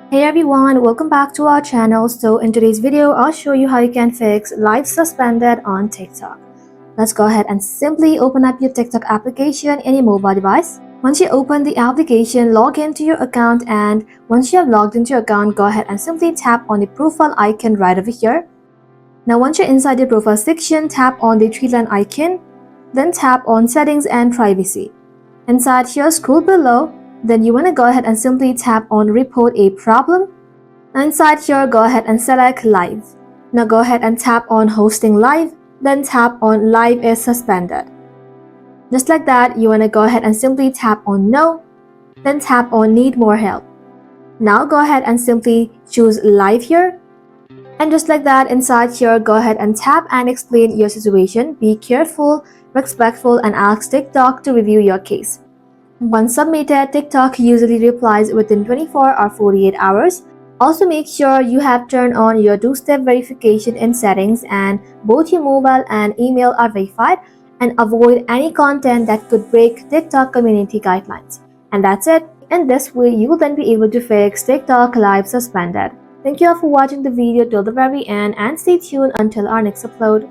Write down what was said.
Hey everyone, welcome back to our channel. So in today's video, I'll show you how you can fix Live Suspended on TikTok. Let's go ahead and simply open up your TikTok application in your mobile device. Once you open the application, log into your account, and once you have logged into your account, go ahead and simply tap on the profile icon right over here. Now once you're inside the profile section, tap on the three-line icon, then tap on settings and privacy. Inside here, scroll below, then you want to go ahead and simply tap on report a problem. Inside here, go ahead and select live. Now go ahead and tap on hosting live, then tap on live is suspended. Just like that, you want to go ahead and simply tap on no, then tap on need more help. Now go ahead and simply choose live here. And just like that, inside here, go ahead and tap and explain your situation. Be careful, respectful, and ask TikTok to review your case. Once submitted, TikTok usually replies within 24 or 48 hours. Also make sure you have turned on your two-step verification in settings and both your mobile and email are verified, and avoid any content that could break TikTok community guidelines. And that's it. In this way, you will then be able to fix TikTok Live Suspended. Thank you all for watching the video till the very end and stay tuned until our next upload.